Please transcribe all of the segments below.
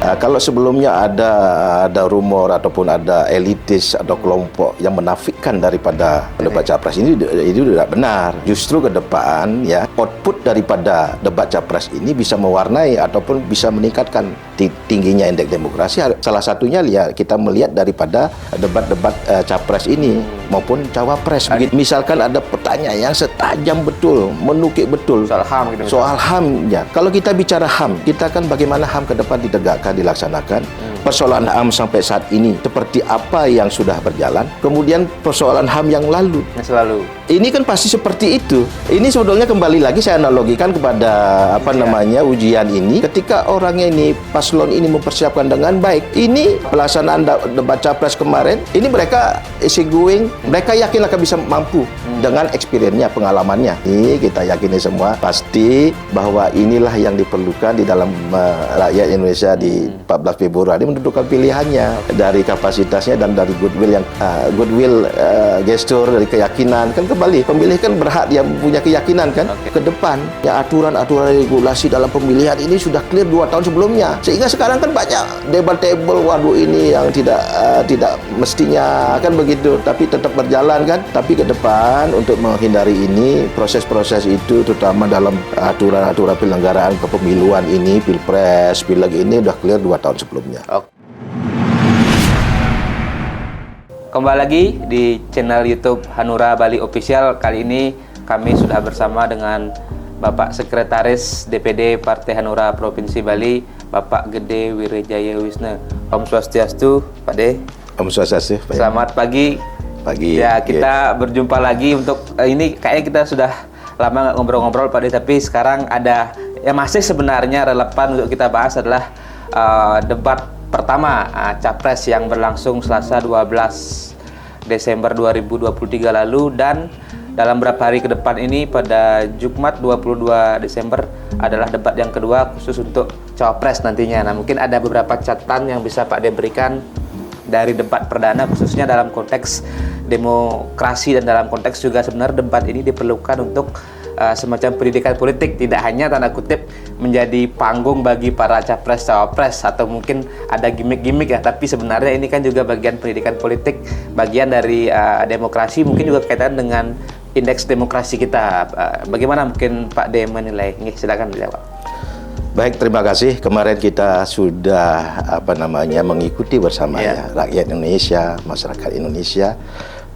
Kalau sebelumnya ada rumor ataupun ada elitis atau kelompok yang menafikan daripada debat capres ini, itu tidak benar. Justru ke depan ya, output daripada debat capres ini bisa mewarnai ataupun bisa meningkatkan tingginya indeks demokrasi. Salah satunya ya kita melihat daripada debat-debat capres ini maupun cawapres. Misalkan ada pertanyaan yang setajam betul, menukik betul soal HAM gitu. Soal HAM ya. Kalau kita bicara HAM, kita kan bagaimana HAM ke depan ditegakkan, dilaksanakan. Persoalan HAM sampai saat ini seperti apa yang sudah berjalan. Kemudian persoalan HAM yang lalu. Yang selalu. Ini kan pasti seperti itu. Ini sebetulnya kembali lagi saya analogikan kepada ujian ini. Ketika orangnya ini paslon ini mempersiapkan dengan baik. Ini pelaksanaan debat capres kemarin. Ini mereka easy going. Mereka yakin akan bisa mampu dengan experience-nya, pengalamannya. Ini kita yakini semua pasti bahwa inilah yang diperlukan di dalam rakyat Indonesia di 14 Februari menentukan pilihannya dari kapasitasnya dan dari goodwill gestur, dari keyakinan. Kan kembali pemilih kan berhak dia punya keyakinan kan ke depan. Ya aturan-aturan regulasi dalam pemilihan ini sudah clear 2 tahun sebelumnya. Sehingga sekarang kan banyak debatable, waduh ini yang tidak mestinya kan begitu, tapi tetap berjalan kan. Tapi ke depan untuk menghindari ini, proses-proses itu terutama dalam aturan-aturan penyelenggaraan kepemiluan ini, pilpres, pileg ini udah clear 2 tahun sebelumnya. Kembali lagi di channel YouTube Hanura Bali Official. Kali ini kami sudah bersama dengan Bapak Sekretaris DPD Partai Hanura Provinsi Bali, Bapak Gede Wirejaya Wisnu. Om Swastiastu, Pak De. Om Swastiastu. Selamat pagi. Ya, kita berjumpa lagi untuk ini kayaknya kita sudah lama nggak ngobrol-ngobrol Pak De, tapi sekarang ada yang masih sebenarnya relevan untuk kita bahas adalah debat pertama Capres yang berlangsung Selasa 12 Desember 2023 lalu, dan dalam beberapa hari ke depan ini pada Jumat 22 Desember adalah debat yang kedua khusus untuk Cawapres nantinya. Nah, mungkin ada beberapa catatan yang bisa Pak De berikan dari debat perdana khususnya dalam konteks demokrasi dan dalam konteks juga sebenarnya debat ini diperlukan untuk semacam pendidikan politik, tidak hanya tanda kutip menjadi panggung bagi para capres cawapres atau mungkin ada gimmick-gimmick ya, tapi sebenarnya ini kan juga bagian pendidikan politik, bagian dari demokrasi, mungkin juga kaitan dengan indeks demokrasi kita. Bagaimana mungkin Pak De menilai? Silakan dijawab. Baik, terima kasih. Kemarin kita sudah mengikuti bersama ya rakyat Indonesia, masyarakat Indonesia,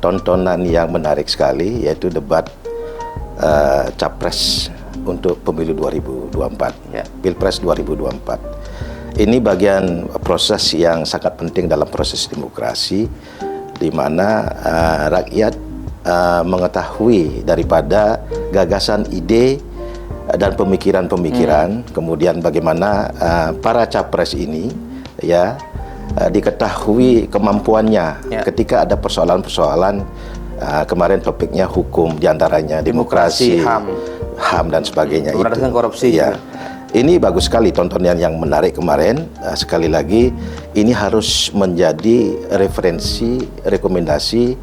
tontonan yang menarik sekali, yaitu debat Capres untuk pemilu 2024, Pilpres 2024. Ini bagian proses yang sangat penting dalam proses demokrasi, di mana rakyat mengetahui daripada gagasan, ide, dan pemikiran-pemikiran, kemudian bagaimana para capres ini ya diketahui kemampuannya ketika ada persoalan-persoalan. Kemarin topiknya hukum, diantaranya demokrasi, HAM dan sebagainya. Pemberantasan korupsi. Ya. Ini bagus sekali tontonan yang menarik kemarin. Sekali lagi ini harus menjadi referensi, rekomendasi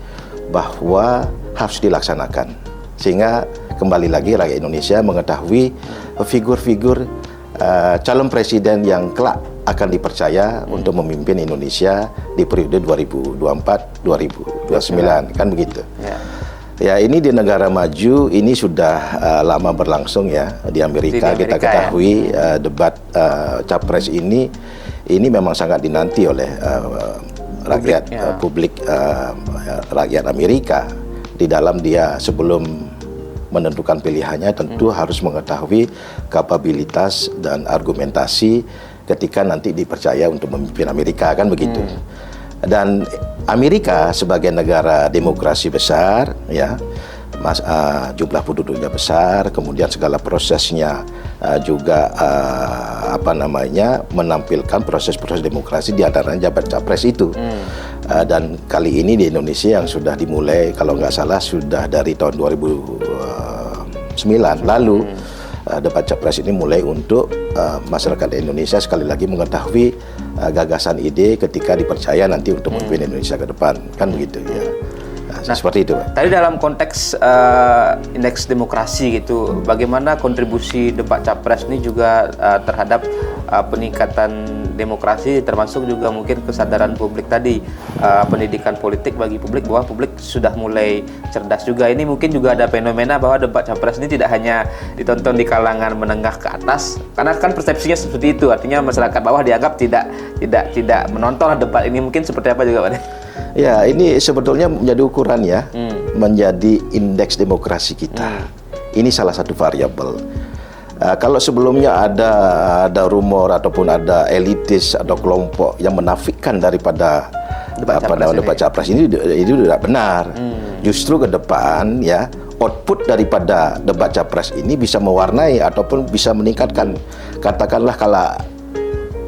bahwa harus dilaksanakan, sehingga kembali lagi rakyat Indonesia mengetahui figur-figur calon presiden yang kelak akan dipercaya untuk memimpin Indonesia di periode 2024-2029, kan begitu. Ya, ini di negara maju ini sudah lama berlangsung ya. Di Amerika kita ketahui debat capres ini memang sangat dinanti oleh rakyat publik rakyat Amerika. Di dalam dia sebelum menentukan pilihannya tentu harus mengetahui kapabilitas dan argumentasi ketika nanti dipercaya untuk memimpin Amerika, kan begitu. Dan Amerika sebagai negara demokrasi besar ya, jumlah penduduknya besar, kemudian segala prosesnya juga menampilkan proses-proses demokrasi, di antaranya jabat capres itu. Dan kali ini di Indonesia yang sudah dimulai kalau nggak salah sudah dari tahun 2009 lalu, debat capres ini mulai untuk masyarakat Indonesia sekali lagi mengetahui gagasan, ide ketika dipercaya nanti untuk memimpin Indonesia ke depan, kan begitu ya. Nah, seperti itu. Tadi dalam konteks indeks demokrasi gitu, bagaimana kontribusi debat capres ini juga terhadap peningkatan demokrasi, termasuk juga mungkin kesadaran publik tadi, pendidikan politik bagi publik, bahwa publik sudah mulai cerdas juga. Ini mungkin juga ada fenomena bahwa debat capres ini tidak hanya ditonton di kalangan menengah ke atas, karena kan persepsinya seperti itu, artinya masyarakat bawah dianggap tidak menonton debat ini. Mungkin seperti apa juga, Pak? Ya, ini sebetulnya menjadi ukuran ya, menjadi indeks demokrasi kita. Ini salah satu variabel. Kalau sebelumnya ada rumor ataupun ada elitis atau kelompok yang menafikan daripada debat capres ini, itu tidak benar. Justru ke depan ya, output daripada debat capres ini bisa mewarnai ataupun bisa meningkatkan, katakanlah kalau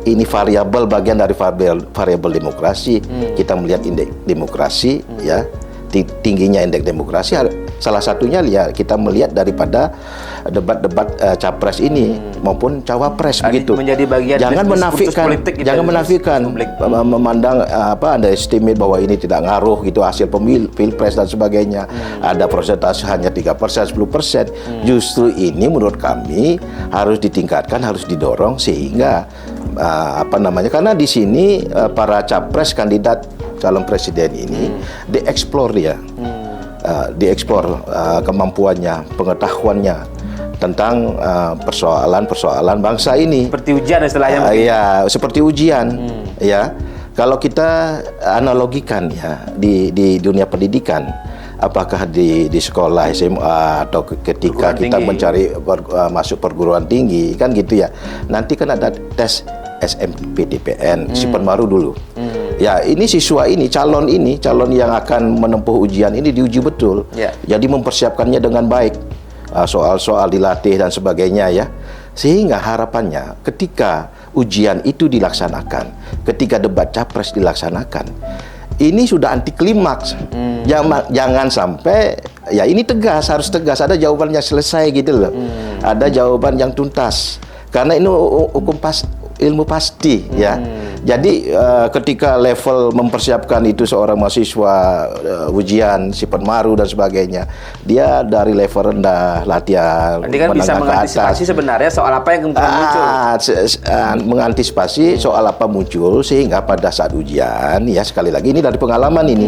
ini variabel bagian dari variabel demokrasi. Kita melihat indeks demokrasi ya, tingginya indeks demokrasi. Salah satunya ya kita melihat daripada debat-debat capres ini maupun cawapres begitu. Menjadi bagian jangan menafikan, jangan menafikan, memandang underestimate bahwa ini tidak ngaruh gitu hasil pilpres dan sebagainya. Ada persentase hanya 3%, 10%. Justru ini menurut kami harus ditingkatkan, harus didorong sehingga karena di sini para capres kandidat calon presiden ini dieksplor dia. Dieksplor kemampuannya, pengetahuannya tentang persoalan-persoalan bangsa ini. Seperti ujian istilahnya. Ya, seperti ujian. Ya, kalau kita analogikan ya di dunia pendidikan, apakah di sekolah SMA atau ketika kita mencari masuk perguruan tinggi kan gitu ya. Nanti kan ada tes SNMPTN, si Penmaru dulu. Ya, ini siswa ini, calon yang akan menempuh ujian ini diuji betul. Jadi mempersiapkannya dengan baik. Soal-soal dilatih dan sebagainya ya. Sehingga harapannya ketika ujian itu dilaksanakan, ketika debat capres dilaksanakan, ini sudah anti klimaks. Jangan sampai ya, ini tegas, harus tegas, ada jawaban yang selesai gitu loh. Ada jawaban yang tuntas. Karena ini ilmu pasti ya. Jadi ketika level mempersiapkan itu seorang mahasiswa ujian si Penmaru dan sebagainya, dia dari level rendah latihan. Nanti kan bisa mengantisipasi sebenarnya soal apa yang kemungkinan muncul. Mengantisipasi soal apa muncul sehingga pada saat ujian ya, sekali lagi ini dari pengalaman ini.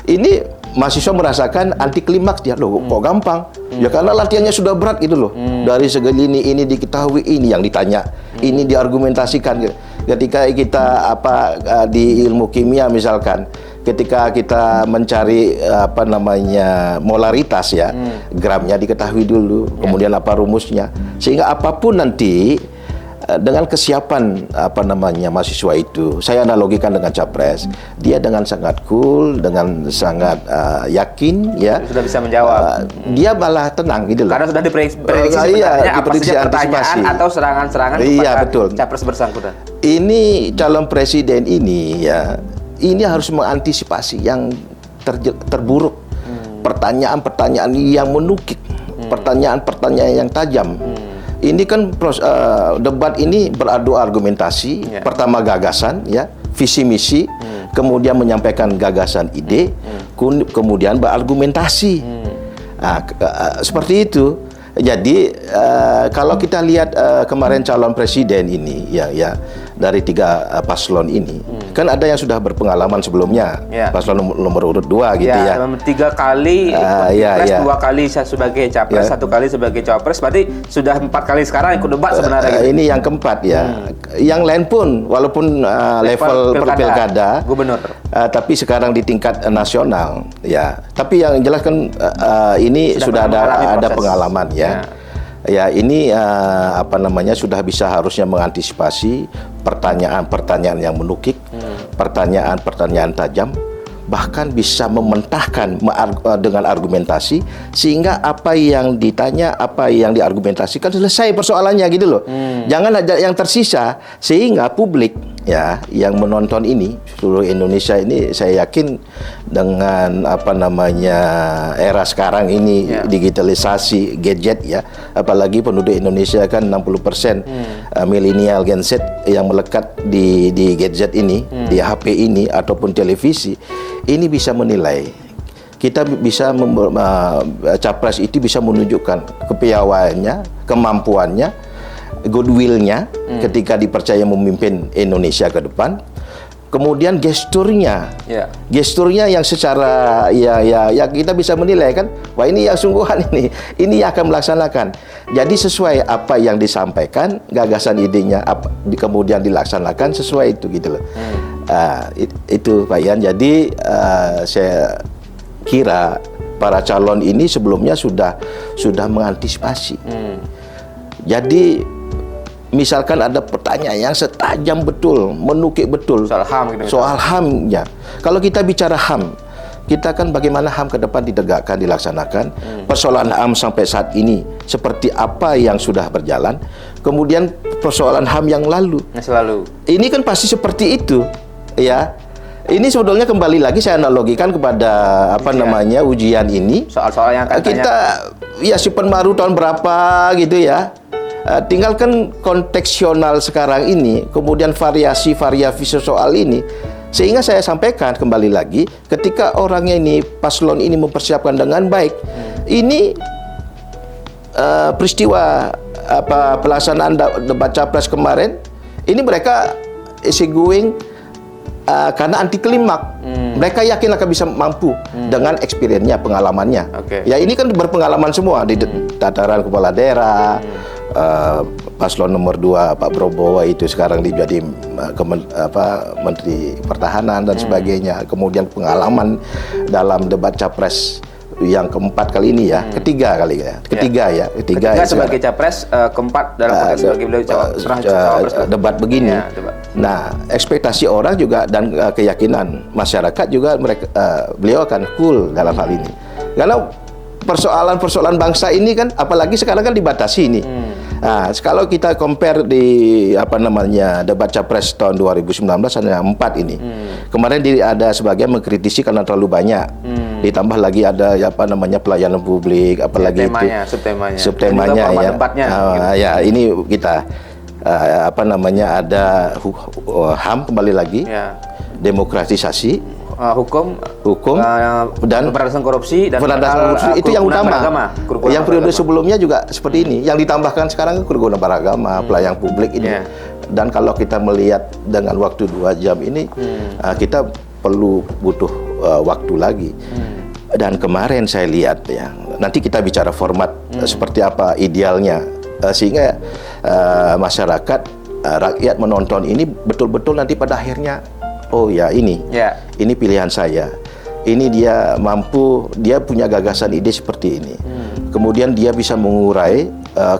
Ini mahasiswa merasakan anti klimaks dia, loh kok gampang? Ya karena latihannya sudah berat gitu loh. Dari segi ini diketahui, ini yang ditanya, ini diargumentasikan gitu. Ketika kita di ilmu kimia misalkan, ketika kita mencari molaritas ya, gramnya diketahui dulu, kemudian apa rumusnya, sehingga apapun nanti dengan kesiapan mahasiswa itu, saya analogikan dengan capres, dia dengan sangat cool, dengan sangat yakin ya, sudah bisa menjawab, dia malah tenang gitu loh, karena sudah diprediksi sebenarnya apa saja pertanyaan atau serangan-serangan kepada capres bersangkutan. Ini calon presiden ini ya, ini harus mengantisipasi yang terburuk, pertanyaan-pertanyaan yang menukik, pertanyaan-pertanyaan yang tajam. Ini kan debat ini beradu argumentasi, pertama gagasan ya, visi misi, kemudian menyampaikan gagasan ide, kemudian berargumentasi. Seperti itu. Jadi kalau kita lihat kemarin calon presiden ini ya dari 3 paslon ini, kan ada yang sudah berpengalaman sebelumnya, paslon nomor urut 2 gitu ya. 3 kali pilpres, 2 kali sebagai capres, 1 kali sebagai cawapres, berarti sudah 4 kali sekarang ikut debat sebenarnya. Ini yang keempat ya. Yang lain pun walaupun level pilkada, gubernur, tapi sekarang di tingkat nasional ya. Tapi yang jelas kan ini sudah ada pengalaman ya. Ya ini sudah bisa harusnya mengantisipasi pertanyaan-pertanyaan yang menukik, pertanyaan-pertanyaan tajam, bahkan bisa mementahkan dengan argumentasi sehingga apa yang ditanya, apa yang diargumentasikan selesai persoalannya gitu loh. Jangan ada yang tersisa, sehingga publik ya yang menonton ini seluruh Indonesia ini, saya yakin dengan era sekarang ini, digitalisasi gadget ya, apalagi penduduk Indonesia kan 60% milenial Gen Z yang melekat di gadget ini, di HP ini ataupun televisi, ini bisa menilai. Kita bisa capres itu bisa menunjukkan kepiawaiannya, kemampuannya goodwill-nya ketika dipercaya memimpin Indonesia ke depan. Kemudian gesturnya yang secara ya kita bisa menilai kan, wah ini yang sungguhan ini yang akan melaksanakan. Jadi sesuai apa yang disampaikan, gagasan idenya kemudian dilaksanakan sesuai itu gitu loh. Itu Pak Ian. Jadi saya kira para calon ini sebelumnya sudah mengantisipasi. Jadi misalkan ada pertanyaan yang setajam betul, menukik betul soal HAM gitu. Soal HAM-nya. Kalau kita bicara HAM, kita kan bagaimana HAM ke depan ditegakkan, dilaksanakan. Persoalan HAM sampai saat ini seperti apa yang sudah berjalan. Kemudian persoalan HAM yang lalu. Ini kan pasti seperti itu, ya. Ini sebetulnya kembali lagi saya analogikan kepada ujian ini. Soal-soal yang akan kita ya si Penmaru tahun berapa gitu ya. Tinggalkan konteksional sekarang ini, kemudian variasi soal ini, sehingga saya sampaikan kembali lagi, ketika orangnya ini, paslon ini mempersiapkan dengan baik, ini peristiwa pelaksanaan debat capres kemarin, ini mereka easygoing karena anti klimak. Mereka yakin akan bisa mampu dengan experience-nya, pengalamannya. Ya ini kan berpengalaman semua di tataran kepala daerah. Paslon nomor 2 Pak Prabowo itu sekarang jadi Menteri Pertahanan dan sebagainya. Kemudian pengalaman dalam debat capres yang keempat kali ini ya, ketiga sebagai capres, keempat dalam konteks sebagai beliau cawapres debat begini. Nah, ekspektasi orang juga dan keyakinan masyarakat juga beliau akan cool dalam hal ini. Karena persoalan bangsa ini kan, apalagi sekarang kan dibatasi ini. Nah, kalau kita compare di debat capres tahun 2019 hanya 4 ini. Kemarin ada sebagian mengkritisi karena terlalu banyak. Ditambah lagi ada pelayanan publik, apalagi subtemanya ya. Ya, ini kita ada HAM kembali lagi. Demokratisasi, hukum dan pemberantasan korupsi itu yang utama. Yang periode sebelumnya juga seperti ini. Yang ditambahkan sekarang kerukunan beragama, pelayanan publik ini. Dan kalau kita melihat dengan waktu 2 jam ini, kita butuh waktu lagi. Dan kemarin saya lihat ya, nanti kita bicara format seperti apa idealnya, sehingga masyarakat, rakyat menonton ini betul-betul nanti pada akhirnya, oh ya ini pilihan saya. Ini dia mampu, dia punya gagasan ide seperti ini. Kemudian dia bisa mengurai,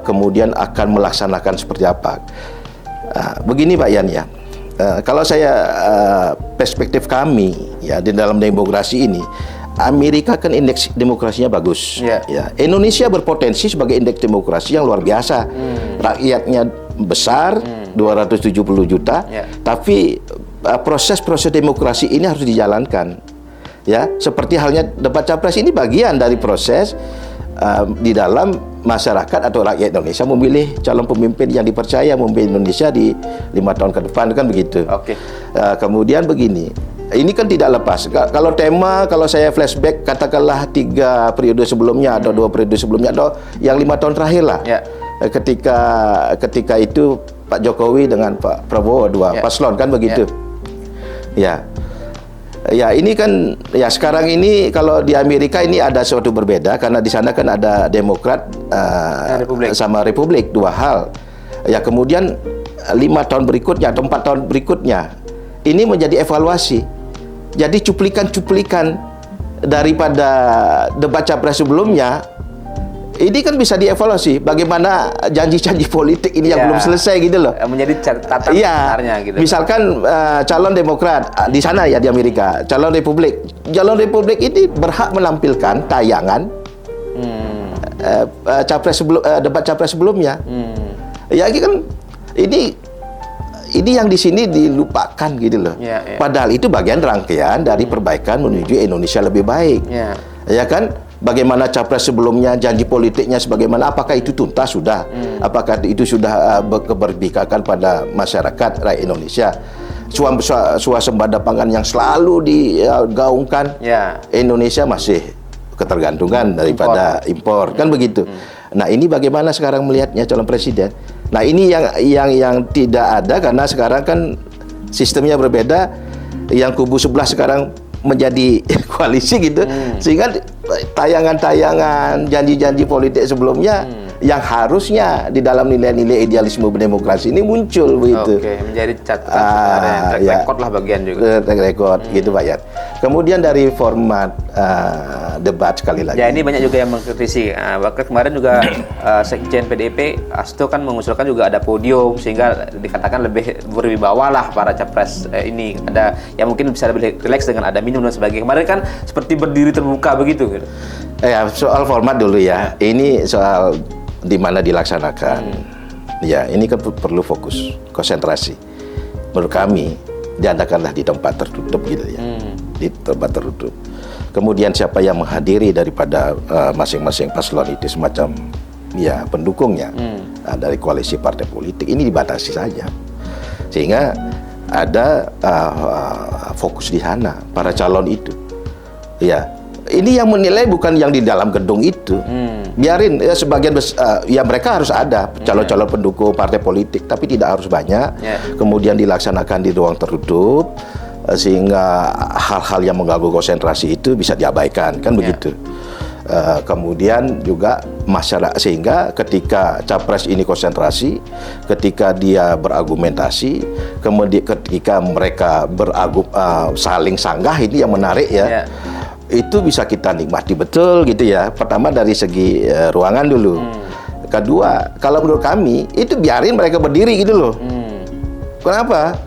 kemudian akan melaksanakan seperti apa. Begini Pak Yan ya, kalau saya perspektif kami ya di dalam demokrasi ini, Amerika kan indeks demokrasinya bagus. Ya, Indonesia berpotensi sebagai indeks demokrasi yang luar biasa. Rakyatnya besar, 270 juta, tapi proses demokrasi ini harus dijalankan. Ya, seperti halnya debat capres ini bagian dari proses di dalam masyarakat atau rakyat Indonesia memilih calon pemimpin yang dipercaya memimpin Indonesia di 5 tahun ke depan, kan begitu. Kemudian begini, ini kan tidak lepas. Kalau tema, kalau saya flashback, katakanlah 3 periode sebelumnya atau 2 periode sebelumnya atau yang 5 tahun terakhir lah. Ketika itu Pak Jokowi dengan Pak Prabowo, 2 paslon, kan begitu. Ya, ini kan ya sekarang ini kalau di Amerika ini ada sesuatu berbeda karena di sana kan ada Demokrat sama Republik, 2 hal. Ya, kemudian 5 tahun berikutnya atau 4 tahun berikutnya ini menjadi evaluasi. Jadi cuplikan-cuplikan daripada debat capres sebelumnya ini kan bisa dievaluasi bagaimana janji-janji politik ini yang belum selesai gitu loh. Menjadi catatan sebenarnya gitu. Misalkan calon Demokrat di sana ya di Amerika, calon Republik ini berhak menampilkan tayangan debat capres sebelumnya. Ya ini yang di sini dilupakan gitu loh. Padahal itu bagian rangkaian dari perbaikan menuju Indonesia lebih baik. Ya kan? Bagaimana capres sebelumnya, janji politiknya sebagaimana, apakah itu tuntas sudah? Apakah itu sudah keberpihakan pada masyarakat rakyat Indonesia? Swasembada pangan yang selalu digaungkan, Indonesia masih ketergantungan daripada impor, kan begitu. Nah, ini bagaimana sekarang melihatnya calon presiden? Nah ini yang tidak ada karena sekarang kan sistemnya berbeda. Yang kubu sebelah sekarang menjadi koalisi gitu, sehingga tayangan-tayangan janji-janji politik sebelumnya yang harusnya di dalam nilai-nilai idealisme berdemokrasi ini muncul begitu. Oke, menjadi catatan sebenarnya, track record lah bagian juga. Track record gitu Pak Yan. Kemudian dari format debat sekali lagi. Ya ini banyak juga yang mengkritisi. Bahkan kemarin juga Sekjen PDIP Hasto kan mengusulkan juga ada podium sehingga dikatakan lebih berwibawa lah para capres ini. Ada yang mungkin bisa lebih rileks dengan ada minum dan sebagainya. Kemarin kan seperti berdiri terbuka begitu. Gitu. Ya soal format dulu ya. Ini soal di mana dilaksanakan. Ya ini kan perlu fokus, konsentrasi. Menurut kami diadakanlah di tempat tertutup gitu ya. Di tempat tertutup. Kemudian siapa yang menghadiri daripada masing-masing paslon itu semacam ya pendukungnya dari koalisi partai politik ini dibatasi saja, sehingga ada fokus di sana para calon itu. Ya ini yang menilai bukan yang di dalam gedung itu. Biarin ya sebagian ya mereka harus ada calon-calon pendukung partai politik, tapi tidak harus banyak. Kemudian dilaksanakan di ruang tertutup sehingga hal-hal yang mengganggu konsentrasi itu bisa diabaikan kan begitu. Kemudian juga masyarakat sehingga ketika capres ini konsentrasi, ketika dia berargumentasi, kemudian ketika mereka saling sanggah ini yang menarik ya. Itu bisa kita nikmati betul gitu ya. Pertama dari segi ruangan dulu. Kedua, kalau menurut kami itu biarin mereka berdiri gitu loh. Kenapa?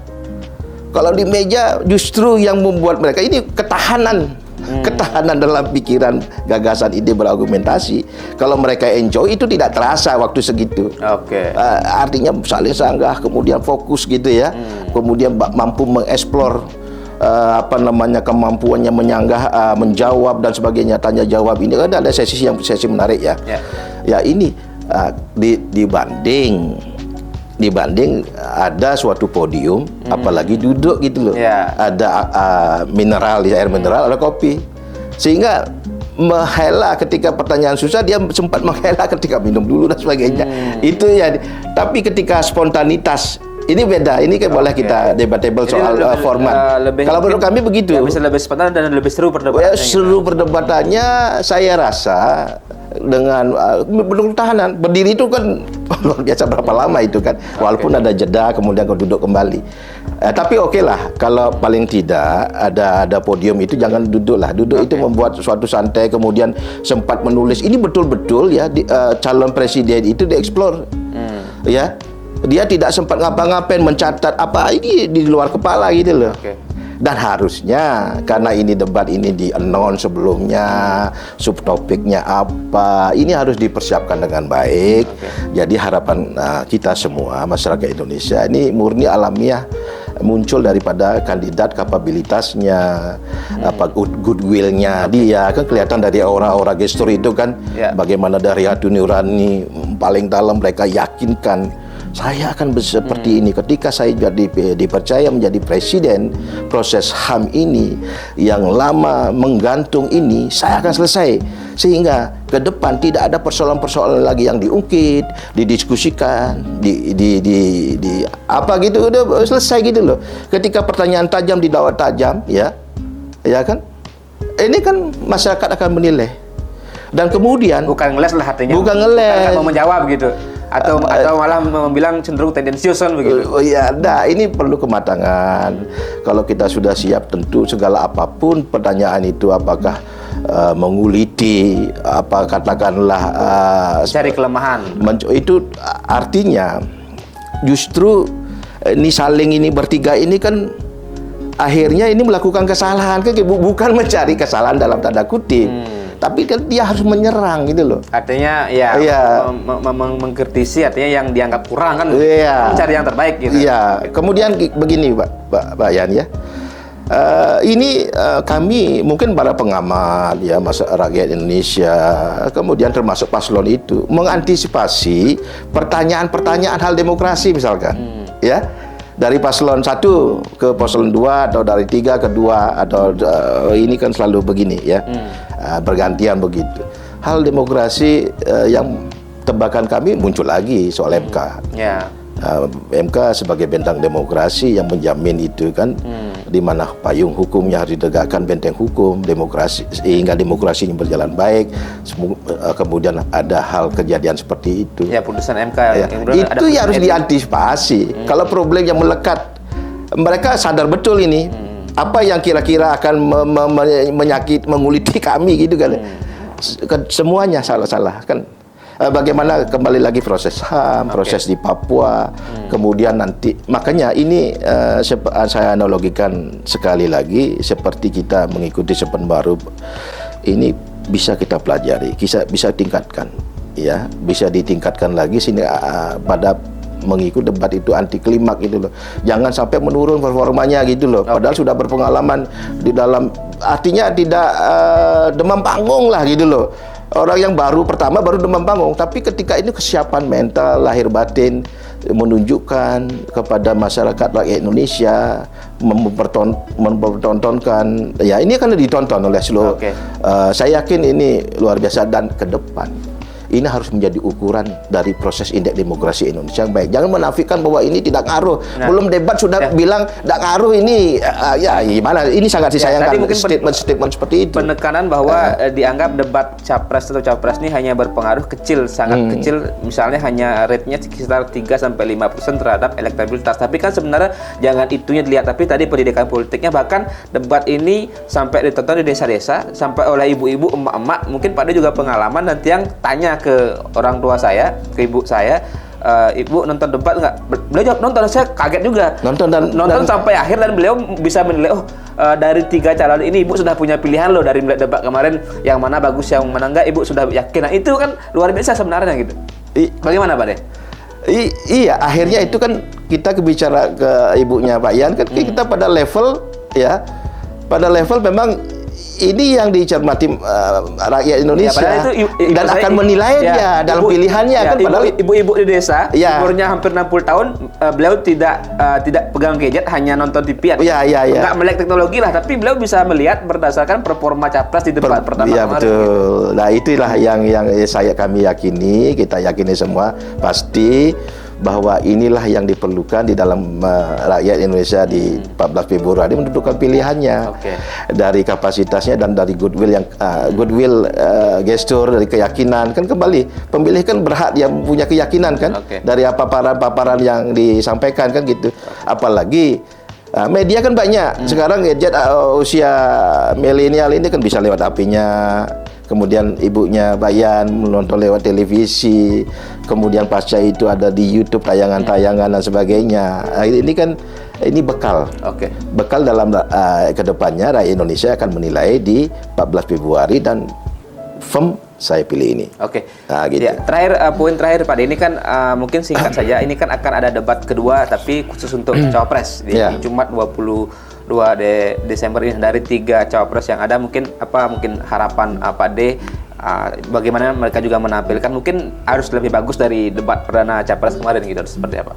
Kalau di meja justru yang membuat mereka ini ketahanan. Ketahanan dalam pikiran, gagasan, ide berargumentasi. Kalau mereka enjoy itu tidak terasa waktu segitu. Artinya saling sanggah, kemudian fokus gitu ya. Kemudian mampu mengeksplor kemampuannya menyanggah, menjawab dan sebagainya, tanya jawab. Ini kan ada sesi menarik ya. Ya ini dibanding ada suatu podium, apalagi duduk gitu loh. Ada air mineral, ada kopi, sehingga menghela ketika pertanyaan susah, dia sempat menghela ketika minum dulu dan sebagainya. Itu ya. Tapi ketika spontanitas ini beda, ini kan boleh kita debatable soal format. Kalau menurut kami begitu. Ya, bisa lebih spontan dan lebih seru perdebatannya. Seru perdebatannya, saya rasa dengan tahanan berdiri itu kan luar biasa berapa lama itu kan, walaupun ada jeda kemudian kau duduk kembali. Tapi oke lah, kalau paling tidak ada podium itu jangan duduk lah. Duduk itu membuat suatu santai, kemudian sempat menulis. Ini betul-betul ya calon presiden itu dieksplor, ya. Dia tidak sempat ngapa-ngapain mencatat apa ini di luar kepala gitu loh. Dan harusnya karena ini debat ini di-announce sebelumnya, subtopiknya apa, ini harus dipersiapkan dengan baik. Jadi harapan kita semua masyarakat Indonesia ini murni alamiah muncul daripada kandidat, kapabilitasnya, goodwill-nya dia kan kelihatan dari aura-aura gestur itu kan. Bagaimana dari hati nurani paling dalam mereka yakinkan saya akan seperti ini ketika saya dipercaya menjadi presiden. Proses HAM ini yang lama menggantung ini saya akan selesai, sehingga ke depan tidak ada persoalan-persoalan lagi yang diungkit, didiskusikan, di apa gitu, udah selesai gitu loh. Ketika pertanyaan tajam didakwa tajam, ya kan, ini kan masyarakat akan menilai. Dan kemudian bukan ngeles lah artinya. Bukan ngeles. Bukan mau menjawab gitu. Atau malah membilang cenderung tendensius kan begitu. Iya, ini perlu kematangan. Kalau kita sudah siap, tentu segala apapun pertanyaan itu, apakah menguliti, apa katakanlah cari kelemahan. Itu artinya justru ini bertiga ini kan akhirnya ini melakukan kesalahan, bukan mencari kesalahan dalam tanda kutip. Tapi kan dia harus menyerang gitu loh. Artinya mengkritisi artinya yang dianggap kurang kan, mencari yang terbaik gitu. Kemudian begini Pak Yan ya. Ini kami mungkin para pengamat ya rakyat Indonesia, kemudian termasuk paslon itu mengantisipasi pertanyaan-pertanyaan hal demokrasi misalkan. Ya. Dari paslon 1 ke paslon 2 atau dari 3 ke 2 atau ini kan selalu begini ya. Bergantian begitu. Hal demokrasi yang tebakan kami muncul lagi soal MK. Ya. MK sebagai bentang demokrasi yang menjamin itu kan, di mana payung hukumnya harus ditegakkan, benteng hukum demokrasi sehingga demokrasinya berjalan baik. Kemudian ada hal kejadian seperti itu. Ya, putusan MK itu yang harus diantisipasi. Kalau problem yang melekat, mereka sadar betul ini apa yang kira-kira akan menguliti kami gitu kan. Semuanya salah-salah kan. Bagaimana kembali lagi proses HAM, proses di Papua, kemudian nanti makanya ini saya analogikan sekali lagi seperti kita mengikuti Sepen Baru ini bisa kita pelajari, bisa tingkatkan, ya, bisa ditingkatkan lagi sini pada mengikuti debat itu anti klimak gitu loh. Jangan sampai menurun performanya gitu loh. Padahal sudah berpengalaman di dalam, artinya tidak demam panggung lah gitu loh. Orang yang baru demam panggung, tapi ketika ini kesiapan mental, lahir batin menunjukkan kepada masyarakat rakyat Indonesia, mempertontonkan, ya ini akan ditonton oleh seluruh. Saya yakin ini luar biasa dan ke depan ini harus menjadi ukuran dari proses indeks demokrasi Indonesia yang baik. Jangan menafikan bahwa ini tidak ngaruh. Belum debat sudah bilang tidak ngaruh ini. Ya gimana? Ini sangat disayangkan statement seperti itu. Penekanan bahwa dianggap debat capres atau cawapres ini hanya berpengaruh kecil, sangat kecil. Misalnya hanya rate-nya sekitar 3-5% terhadap elektabilitas. Tapi kan sebenarnya jangan itunya dilihat. Tapi tadi pendidikan politiknya, bahkan debat ini sampai ditonton di desa-desa, sampai oleh ibu-ibu, emak-emak. Mungkin Pak De juga pengalaman, nanti yang tanya ke orang tua saya, ke ibu saya, ibu nonton debat nggak? Beliau jawab nonton. Saya kaget juga. Nonton sampai akhir dan beliau bisa menilai, dari 3 calon ini ibu sudah punya pilihan loh dari debat kemarin, yang mana bagus, yang mana enggak, ibu sudah yakin. Nah, itu kan luar biasa sebenarnya gitu. Bagaimana Pak De? Iya, akhirnya itu kan kita bicara ke ibunya Pak Yan kan, kita pada level memang ini yang dicermati rakyat Indonesia, dan akan menilai dia dalam pilihannya kan. Padahal ibu-ibu di desa umurnya hampir 60 tahun, beliau tidak pegang gadget, hanya nonton TV. Nggak melek teknologi lah, tapi beliau bisa melihat berdasarkan performa capres di debat pertama kemarin. Betul. Gitu. Nah, itulah yang kami yakini, kita yakini semua pasti bahwa inilah yang diperlukan di dalam rakyat Indonesia di 14 Februari menentukan pilihannya dari kapasitasnya dan dari goodwill gestur, dari keyakinan kan. Kembali pemilih kan berhak, dia punya keyakinan kan dari paparan-paparan yang disampaikan kan gitu. Apalagi media kan banyak sekarang, gadget usia milenial ini kan bisa lewat HP-nya. Kemudian ibunya Bayan menonton lewat televisi, kemudian pasca itu ada di YouTube tayangan-tayangan dan sebagainya. Ini bekal. Bekal dalam kedepannya rakyat Indonesia akan menilai di 14 Februari dan firm saya pilih ini. Gitu. Ya, poin terakhir Pak De, ini kan mungkin singkat saja. Ini kan akan ada debat kedua, tapi khusus untuk cawapres di Jumat 22 Desember ini. Dari 3 cawapres yang ada, mungkin harapan Pak De, bagaimana mereka juga menampilkan, mungkin harus lebih bagus dari debat perdana capres kemarin gitu, seperti apa?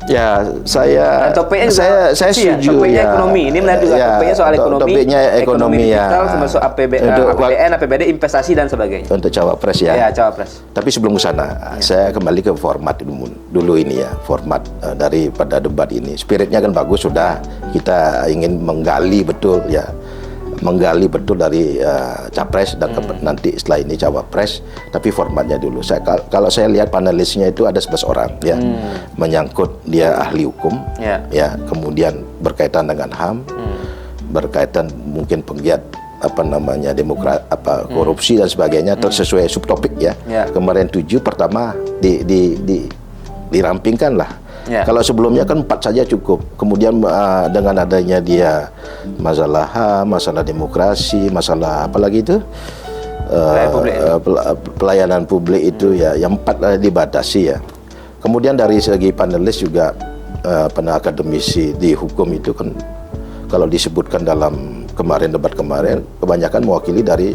Ya, saya setuju. Topiknya ekonomi. Ini melihat juga topiknya soal ekonomi digital, termasuk APBN, APBD, investasi dan sebagainya. Untuk cawapres ya. Ya, cawapres. Tapi sebelum ke sana, saya kembali ke format dulu ini ya, format daripada debat ini. Spiritnya kan bagus, sudah kita ingin menggali betul dari capres dan nanti setelah ini cawapres, tapi formatnya dulu. Kalau saya lihat panelisnya itu ada 11 orang ya, menyangkut dia ahli hukum ya, kemudian berkaitan dengan HAM, berkaitan mungkin penggiat korupsi dan sebagainya, sesuai subtopik ya. Kemarin 7 pertama dirampingkan lah. Kalau sebelumnya kan 4 saja cukup. Kemudian dengan adanya dia masalah HAM, masalah demokrasi, masalah apa lagi itu, pelayanan publik itu ya, yang 4 dibatasi ya. Kemudian dari segi panelis juga akademisi di hukum itu kan, kalau disebutkan dalam debat kemarin, kebanyakan mewakili dari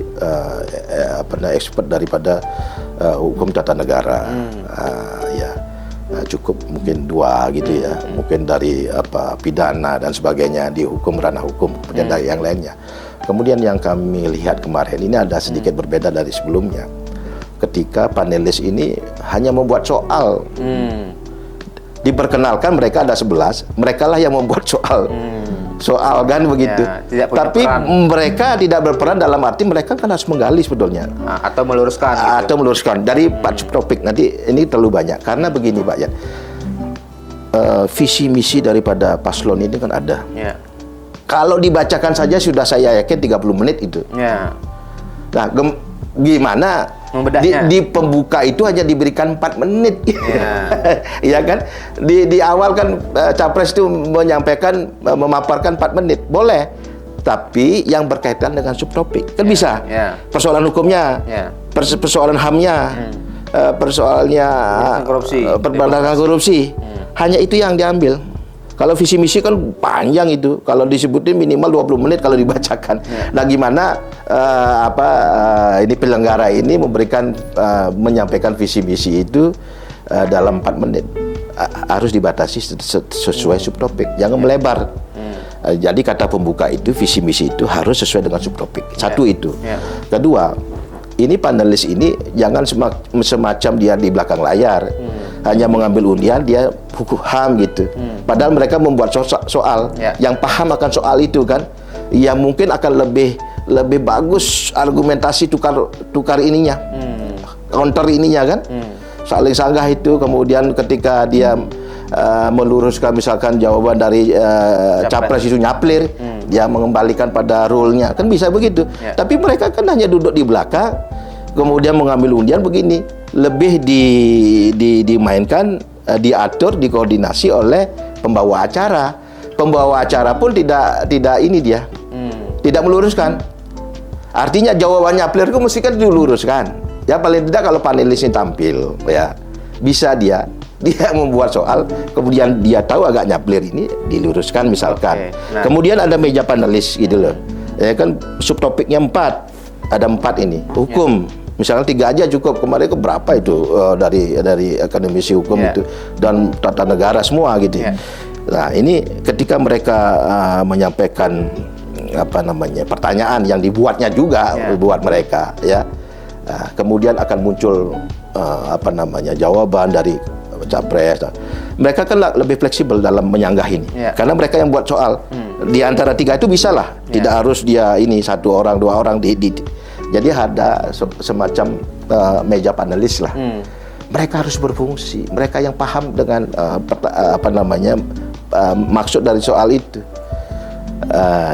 expert daripada hukum tata negara. Cukup mungkin 2 gitu ya, mungkin dari pidana dan sebagainya di hukum, ranah hukum, kemudian dari yang lainnya. Kemudian yang kami lihat kemarin ini ada sedikit berbeda dari sebelumnya. ketika panelis ini hanya membuat soal. Diperkenalkan mereka ada 11, mereka lah yang membuat soal. Soal kan begitu. Ya, tapi mereka tidak berperan dalam arti mereka kan harus menggali sebetulnya. Atau meluruskan. Atau meluruskan dari topik. Nanti ini terlalu banyak karena begini Pak Yan. Visi misi daripada paslon ini kan ada. Ya. Kalau dibacakan saja sudah saya yakin 30 menit itu. Ya. Nah, gimana di pembuka itu hanya diberikan 4 menit. Ya kan? Di awal kan capres itu menyampaikan, memaparkan 4 menit. Boleh. Tapi yang berkaitan dengan subtopik. Kan bisa. Persoalan hukumnya, persoalan HAM-nya, persoalannya pemberantasan korupsi. Hanya itu yang diambil. Kalau visi misi kan panjang itu. Kalau disebutin minimal 20 menit kalau dibacakan. Nah, gimana ini penyelenggara ini menyampaikan visi misi itu dalam 4 menit. Harus dibatasi sesuai subtopik. Jangan melebar. Jadi kata pembuka itu, visi misi itu harus sesuai dengan subtopik. Satu itu. Kedua, ini panelis ini jangan semacam dia di belakang layar. Hanya mengambil undian, dia hukum HAM gitu. Padahal mereka membuat soal yang paham akan soal itu kan, yang mungkin akan lebih bagus argumentasi tukar ininya, counter ininya kan, saling sanggah itu. Kemudian ketika dia meluruskan misalkan jawaban dari capres itu nyaplir, dia mengembalikan pada rule-nya, kan bisa begitu. Tapi mereka kan hanya duduk di belakang, kemudian mengambil undian begini. Lebih dimainkan, diatur, dikoordinasi oleh pembawa acara. Pembawa acara pun tidak ini dia, tidak meluruskan. Artinya jawabannya nyaplir itu mesti kan diluruskan. Ya paling tidak kalau panelis ini tampil, ya bisa dia membuat soal, kemudian dia tahu agak nyaplir ini diluruskan misalkan. Kemudian ada meja panelis gitu loh. Ya kan subtopiknya 4, ada 4 ini hukum. Misalnya 3 aja cukup. Kemarin ke berapa itu dari akademisi hukum itu dan tata negara semua gitu. Nah, ini ketika mereka menyampaikan pertanyaan yang dibuatnya juga buat mereka ya. Kemudian akan muncul jawaban dari capres. Mereka kan lebih fleksibel dalam menyanggah ini. Karena mereka yang buat soal. Di antara 3 itu bisa lah. Tidak harus dia ini 1 orang, 2 orang jadi ada semacam meja panelis lah. Mereka harus berfungsi. Mereka yang paham dengan maksud dari soal itu.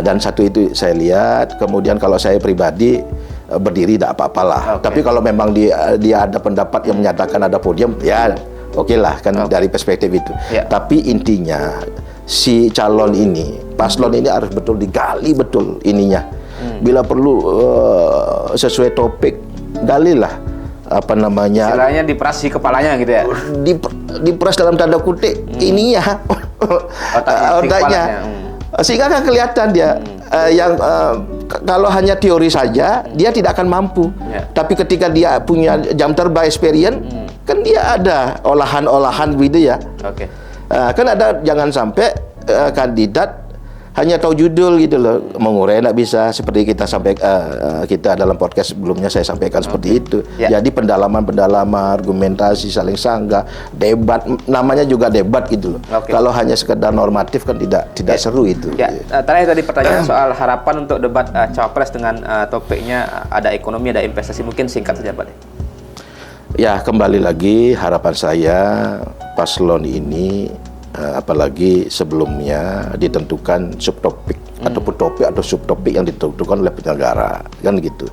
Dan satu itu saya lihat. Kemudian kalau saya pribadi berdiri tidak apa-apalah. Tapi kalau memang dia ada pendapat yang menyatakan ada podium, ya oke lah kan dari perspektif itu. Tapi intinya si calon ini, paslon ini harus betul digali betul ininya. Bila perlu sesuai topik, galilah istilahnya diperas di kepalanya gitu ya. Diperas dalam tanda kutip ininya otaknya. Sehingga kan kelihatan dia kalau hanya teori saja dia tidak akan mampu. Tapi ketika dia punya jam terbang experience, kan dia ada olahan-olahan gitu ya. Kan ada, jangan sampai kandidat hanya tahu judul gitu loh, mengurai tidak bisa. Seperti kita kita dalam podcast sebelumnya saya sampaikan seperti itu. Jadi pendalaman, argumentasi, saling sanggah, debat, namanya juga debat gitu loh. Kalau hanya sekedar normatif kan tidak seru itu. Terakhir tadi pertanyaan soal harapan untuk debat cawapres dengan topiknya ada ekonomi, ada investasi, mungkin singkat saja Pak. Ya, kembali lagi harapan saya paslon ini apalagi sebelumnya ditentukan subtopik ataupun topik atau subtopik yang ditentukan oleh penyelenggara kan gitu.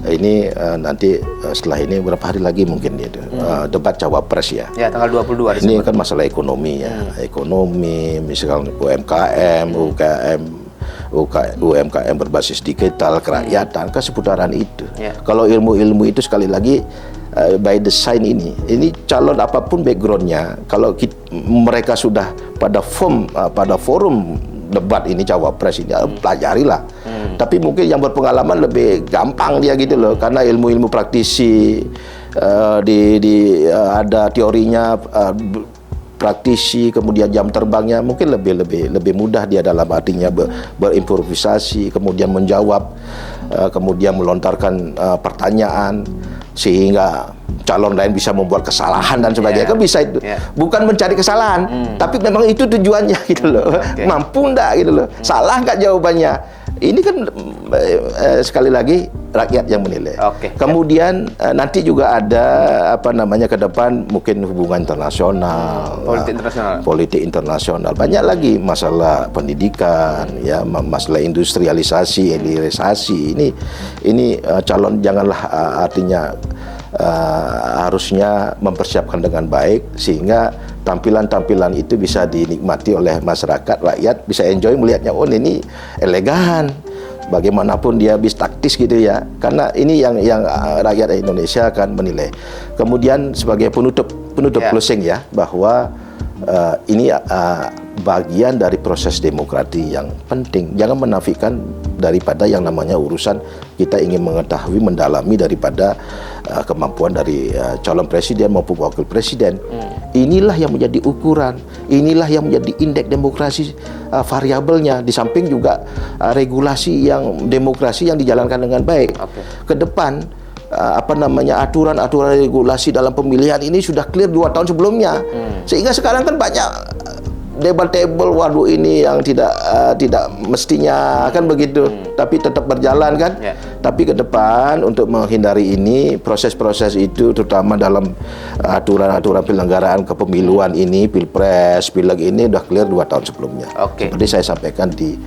Ini nanti setelah ini berapa hari lagi mungkin itu debat cawapres ya. Ya, tanggal 22. Ini kan masalah ekonomi ya. Ekonomi, misalnya UMKM, UMKM berbasis digital, kerakyatan, kan seputaran itu. Kalau ilmu-ilmu itu sekali lagi by design ini calon apapun backgroundnya, kalau mereka sudah pada forum debat ini cawapres ini pelajarilah. Tapi mungkin yang berpengalaman lebih gampang dia gitu loh, karena ilmu-ilmu praktisi ada teorinya, praktisi, kemudian jam terbangnya mungkin lebih mudah dia dalam artinya berimprovisasi, kemudian menjawab kemudian melontarkan pertanyaan sehingga calon lain bisa membuat kesalahan dan sebagainya, kan bisa itu. Bukan mencari kesalahan, tapi memang itu tujuannya gitu loh. Mampu enggak gitu loh, salah enggak jawabannya. Ini kan sekali lagi rakyat yang menilai. Kemudian nanti juga ada ke depan mungkin hubungan internasional, politik internasional, banyak lagi masalah pendidikan, ya, masalah industrialisasi, hilirisasi. Ini calon janganlah artinya harusnya mempersiapkan dengan baik sehingga tampilan-tampilan itu bisa dinikmati oleh masyarakat, rakyat bisa enjoy melihatnya. Oh, ini elegan, bagaimanapun dia bis taktis gitu ya, karena ini yang rakyat Indonesia akan menilai. Kemudian sebagai penutup closing ya, bahwa ini bagian dari proses demokrasi yang penting. Jangan menafikan daripada yang namanya urusan kita ingin mengetahui, mendalami daripada kemampuan dari calon presiden maupun wakil presiden. Inilah yang menjadi ukuran, inilah yang menjadi indeks demokrasi variabelnya. Di samping juga regulasi yang demokrasi yang dijalankan dengan baik. Ke depan aturan-aturan regulasi dalam pemilihan ini sudah clear 2 tahun sebelumnya. Sehingga sekarang kan banyak debatable, waduh ini yang tidak mestinya kan begitu, tapi tetap berjalan kan. Tapi ke depan untuk menghindari ini, proses-proses itu terutama dalam aturan-aturan penyelenggaraan kepemiluan ini, pilpres, pileg ini udah clear 2 tahun sebelumnya. Seperti saya sampaikan di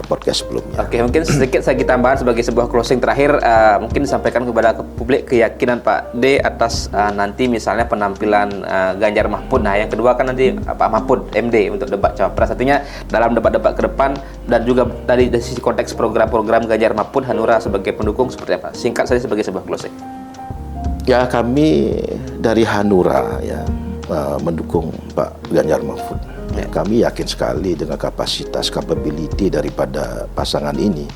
podcast sebelumnya. Mungkin sedikit saya tambahan sebagai sebuah closing terakhir, mungkin disampaikan kepada publik keyakinan Pak D atas nanti misalnya penampilan Ganjar Mahfud. Nah, yang kedua kan nanti Pak Mahfud MD untuk debat cawapres. Artinya dalam debat-debat ke depan dan juga dari sisi konteks program-program Ganjar Mahfud, Hanura sebagai pendukung seperti apa? Singkat saja sebagai sebuah closing. Ya, kami dari Hanura ya mendukung Pak Ganjar Mahfud. Kami yakin sekali dengan kapasitas, capability daripada pasangan ini.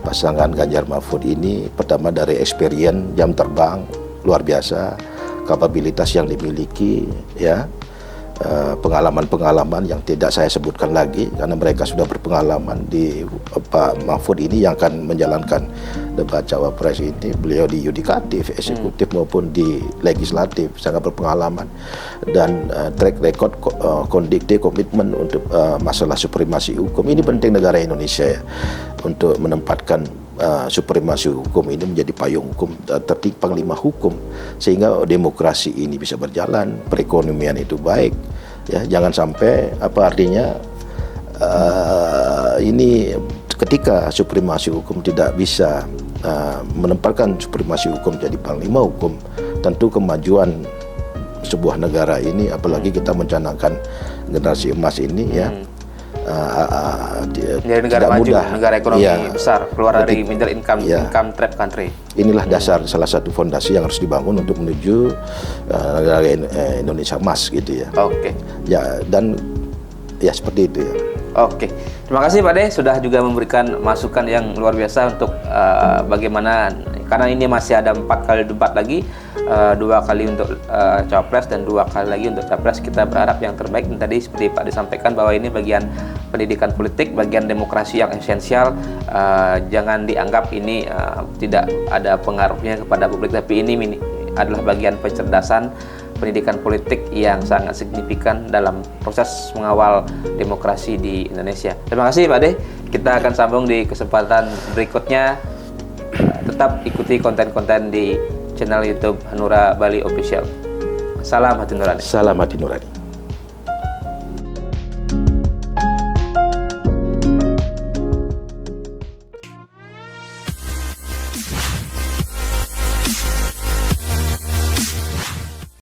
Pasangan Ganjar Mahfud ini pertama dari experience, jam terbang luar biasa, kapabilitas yang dimiliki, ya, pengalaman-pengalaman yang tidak saya sebutkan lagi karena mereka sudah berpengalaman. Di Pak Mahfud ini yang akan menjalankan debat cawapres ini, beliau di yudikatif, eksekutif maupun di legislatif sangat berpengalaman dan track record kondikte komitmen untuk masalah supremasi hukum. Ini penting negara Indonesia ya, untuk menempatkan supremasi hukum ini menjadi payung hukum tertinggi, panglima hukum, sehingga demokrasi ini bisa berjalan, perekonomian itu baik. Ya, jangan sampai artinya ini ketika supremasi hukum tidak bisa menempatkan supremasi hukum jadi panglima hukum, tentu kemajuan sebuah negara ini, apalagi kita mencanangkan generasi emas ini ya, jadi negara maju, mudah. Negara ekonomi besar, keluar dari middle income trap country. Inilah dasar salah satu fondasi yang harus dibangun untuk menuju negara Indonesia emas gitu ya. Ya, dan ya seperti itu ya. Terima kasih Pak De sudah juga memberikan masukan yang luar biasa untuk bagaimana, karena ini masih ada 4 kali debat lagi, 2 kali untuk cawapres dan 2 kali lagi untuk capres. Kita berharap yang terbaik, dan tadi seperti Pak disampaikan bahwa ini bagian pendidikan politik, bagian demokrasi yang esensial. Jangan dianggap ini tidak ada pengaruhnya kepada publik, tapi ini adalah bagian pencerdasan pendidikan politik yang sangat signifikan dalam proses mengawal demokrasi di Indonesia. Terima kasih Pak De. Kita akan sambung di kesempatan berikutnya. Tetap ikuti konten-konten di channel YouTube Hanura Bali Official. Salam hati nurani. Salam hati nurani.